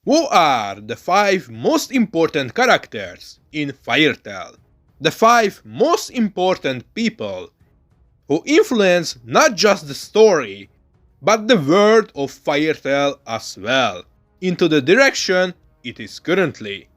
Who are the 5 most important characters in Firetale? The 5 most important people who influence not just the story, but the world of Firetale as well, into the direction it is currently.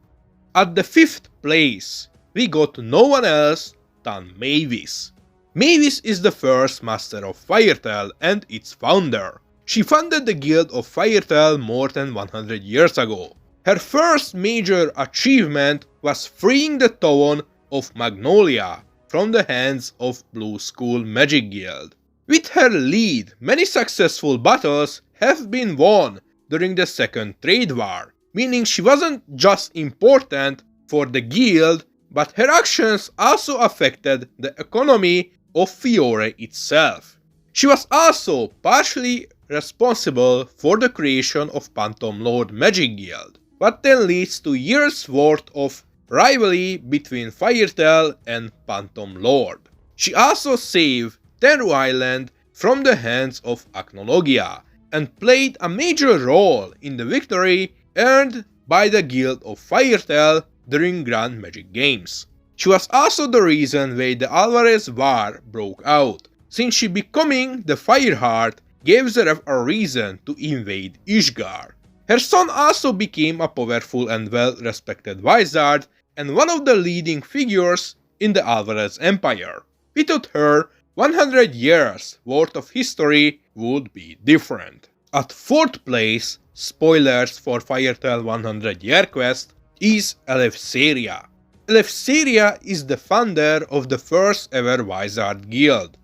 At the 5th place, we got no one else than Mavis. Mavis is the first master of Firetale and its founder. She founded the Guild of Firetale more than 100 years ago. Her first major achievement was freeing the town of Magnolia from the hands of Blue School Magic Guild. With her lead, many successful battles have been won during the Second Trade War, meaning she wasn't just important for the guild, but her actions also affected the economy of Fiore itself. She was also partially responsible for the creation of Phantom Lord Magic Guild, what then leads to years worth of rivalry between Firetale and Phantom Lord. She also saved Tenru Island from the hands of Acnologia and played a major role in the victory earned by the Guild of Firetale during Grand Magic Games. She was also the reason why the Alvarez War broke out, since she becoming the Fireheart gave Zeref a reason to invade Ishgard. Her son also became a powerful and well-respected wizard and one of the leading figures in the Alvarez Empire. Without her, 100 years worth of history would be different. At 4th place, spoilers for Firetale 100 Year Quest, is Elefseria. Elefseria is the founder of the first ever Wizard Guild.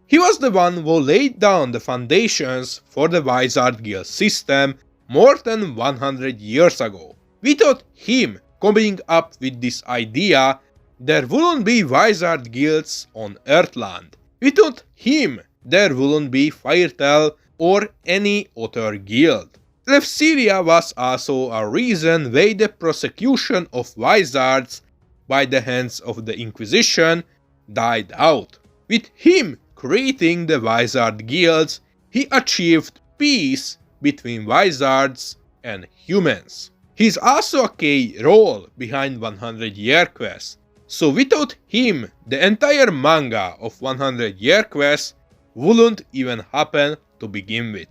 He was the one who laid down the foundations for the Wizard Guild system more than 100 years ago. Without him coming up with this idea, there wouldn't be Wizard Guilds on Earthland. Without him, there wouldn't be Firetale or any other guild. Elefseria was also a reason why the prosecution of wizards by the hands of the Inquisition died out. With him creating the Wizard Guilds, he achieved peace between wizards and humans. He is also a key role behind 100 Year Quest, so without him, the entire manga of 100 Year Quest wouldn't even happen to begin with.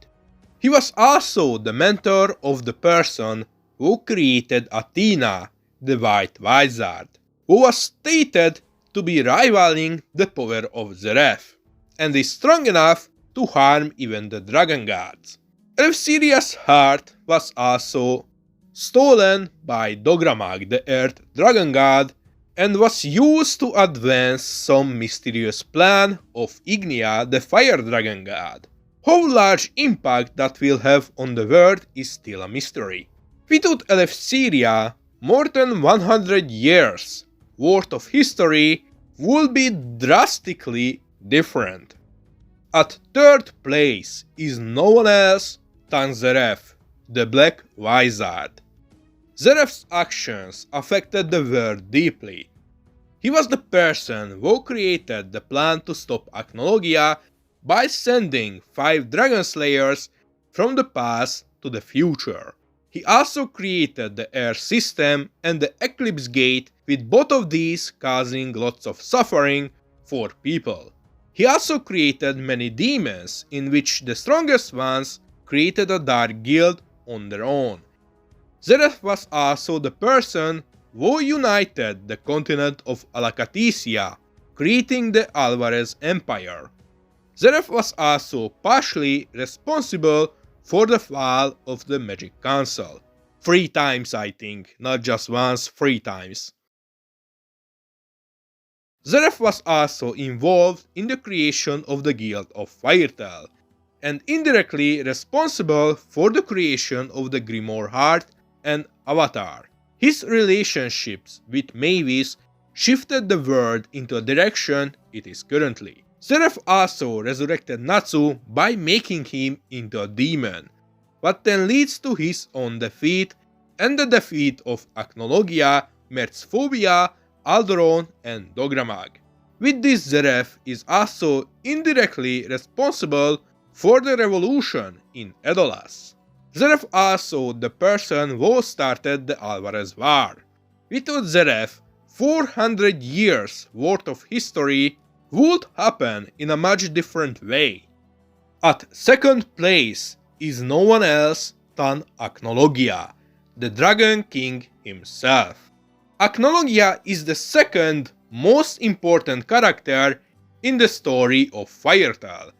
He was also the mentor of the person who created Athena, the White Wizard, who was stated to be rivaling the power of Zeref, and is strong enough to harm even the Dragon Gods. Elefseria's heart was also stolen by Dogramag, the Earth Dragon God, and was used to advance some mysterious plan of Ignia, the Fire Dragon God. How large impact that will have on the world is still a mystery. Without Elefseria, more than 100 years worth of history would be drastically different. At 3rd place is no one else than Zeref, the Black Wizard. Zeref's actions affected the world deeply. He was the person who created the plan to stop Acnologia by sending 5 Dragon Slayers from the past to the future. He also created the air system and the Eclipse Gate, with both of these causing lots of suffering for people. He also created many demons, in which the strongest ones created a dark guild on their own. Zeref was also the person who united the continent of Alakatisia, creating the Alvarez Empire. Zeref was also partially responsible for the fall of the Magic Council. 3 times, I think, not just once, 3 times. Zeref was also involved in the creation of the Guild of Firetale, and indirectly responsible for the creation of the Grimoire Heart and Avatar. His relationships with Mavis shifted the world into a direction it is currently. Zeref also resurrected Natsu by making him into a demon, what then leads to his own defeat and the defeat of Acnologia, Merzphobia, Aldoron, and Dogramag. With this, Zeref is also indirectly responsible for the revolution in Edolas. Zeref also the person who started the Alvarez War. Without Zeref, 400 years worth of history would happen in a much different way. At second place is no one else than Acnologia, the Dragon King himself. Acnologia is the second most important character in the story of Firetel.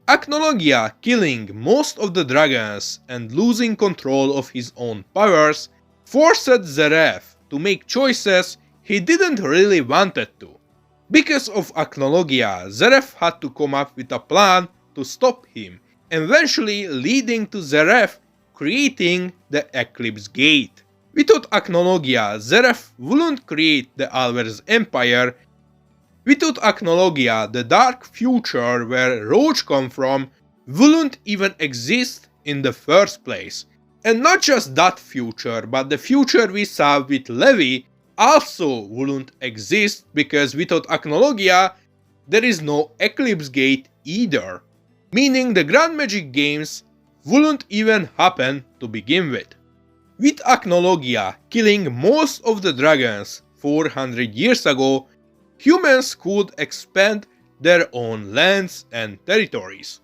Acnologia killing most of the dragons and losing control of his own powers forced Zeref to make choices he didn't really wanted to. Because of Acnologia, Zeref had to come up with a plan to stop him, eventually leading to Zeref creating the Eclipse Gate. Without Acnologia, Zeref wouldn't create the Alvarez Empire. Without Acnologia, the dark future where Roach come from wouldn't even exist in the first place. And not just that future, but the future we saw with Levi also wouldn't exist, because without Acnologia, there is no Eclipse Gate either. Meaning the Grand Magic Games wouldn't even happen to begin with. With Acnologia killing most of the dragons 400 years ago, humans could expand their own lands and territories.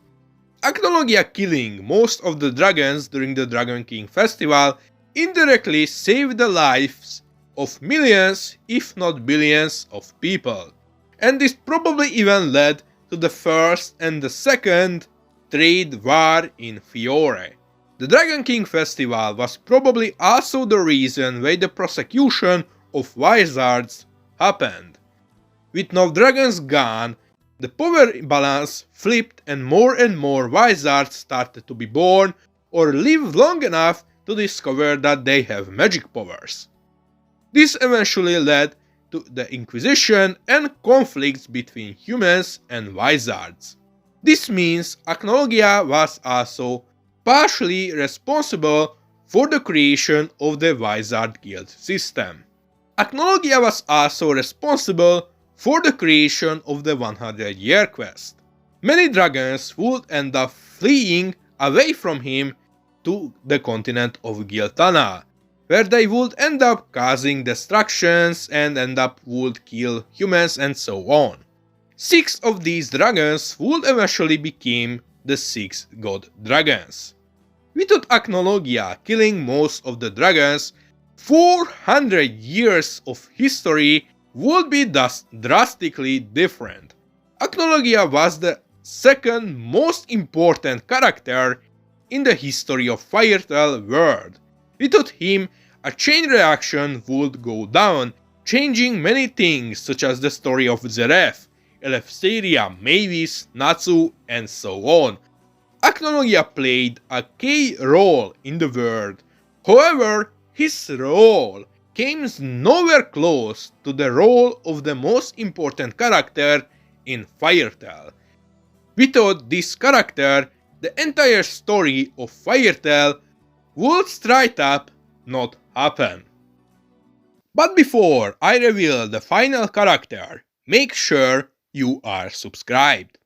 Acnologia killing most of the dragons during the Dragon King Festival indirectly saved the lives of millions, if not billions, of people. And this probably even led to the first and the second trade war in Fiore. The Dragon King Festival was probably also the reason why the prosecution of wizards happened. With no dragons gone, the power balance flipped and more wizards started to be born or live long enough to discover that they have magic powers. This eventually led to the Inquisition and conflicts between humans and wizards. This means Acnologia was also partially responsible for the creation of the Wizard Guild system. Acnologia was also responsible for the creation of the 100-year quest. Many dragons would end up fleeing away from him to the continent of Giltana, where they would end up causing destructions and would kill humans and so on. 6 of these dragons would eventually become the 6 god dragons. Without Acnologia killing most of the dragons, 400 years of history would be thus drastically different. Acnologia was the second most important character in the history of Firetel world. Without him, a chain reaction would go down, changing many things such as the story of Zeref, Elefseria, Mavis, Natsu, and so on. Acnologia played a key role in the world. However, his role came nowhere close to the role of the most important character in Firetel. Without this character, the entire story of Firetel would straight up not happen. But before I reveal the final character, make sure you are subscribed.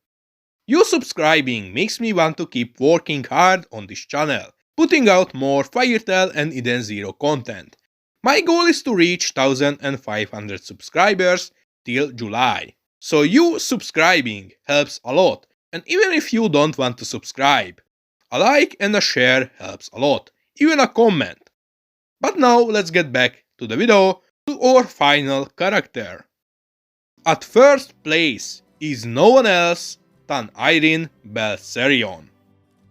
You subscribing makes me want to keep working hard on this channel, putting out more Firetel and Eden Zero content. My goal is to reach 1500 subscribers till July. So you subscribing helps a lot, and even if you don't want to subscribe, a like and a share helps a lot, even a comment. But now let's get back to the video, to our final character. At first place is no one else than Irene Belserion.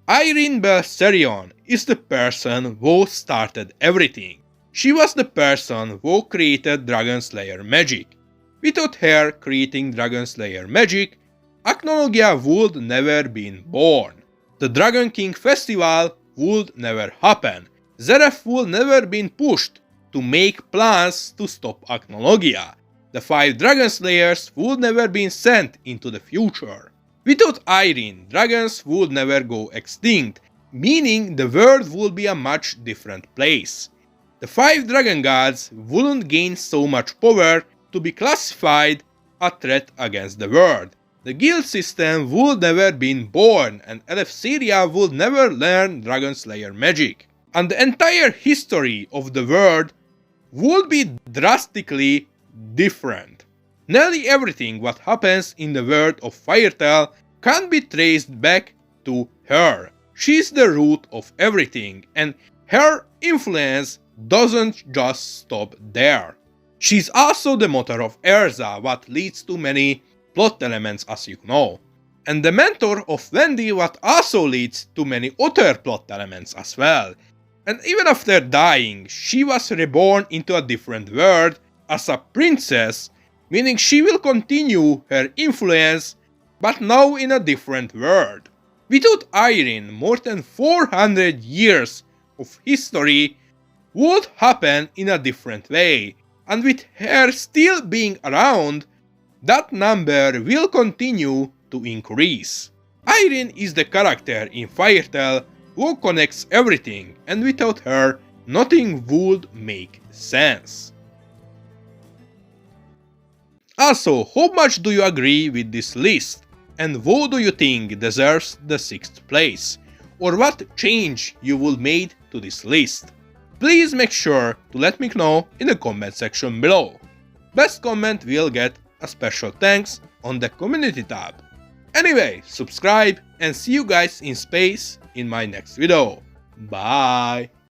Irene Belserion is the person who started everything. She was the person who created Dragon Slayer magic. Without her creating Dragon Slayer magic, Acnologia would never been born. The Dragon King Festival would never happen. Zeref would never been pushed to make plans to stop Acnologia. The 5 Dragon Slayers would never been sent into the future. Without Irene, dragons would never go extinct, meaning the world would be a much different place. The 5 dragon gods wouldn't gain so much power to be classified a threat against the world. the guild system would never been born and Elefseria would never learn Dragon Slayer magic. And the entire history of the world would be drastically different. Nearly everything what happens in the world of Firetail can be traced back to her. She's the root of everything, and her influence doesn't just stop there. She's also the mother of Erza, what leads to many plot elements as you know. And the mentor of Wendy, what also leads to many other plot elements as well. And even after dying, she was reborn into a different world as a princess, meaning she will continue her influence, but now in a different world. Without Irene, more than 400 years of history would happen in a different way, and with her still being around, that number will continue to increase. Irene is the character in Firetail who connects everything, and without her, nothing would make sense. Also, how much do you agree with this list? And who do you think deserves the 6th place? Or what change you would made to this list? Please make sure to let me know in the comment section below. Best comment will get a special thanks on the community tab. Anyway, subscribe and see you guys in space in my next video. Bye!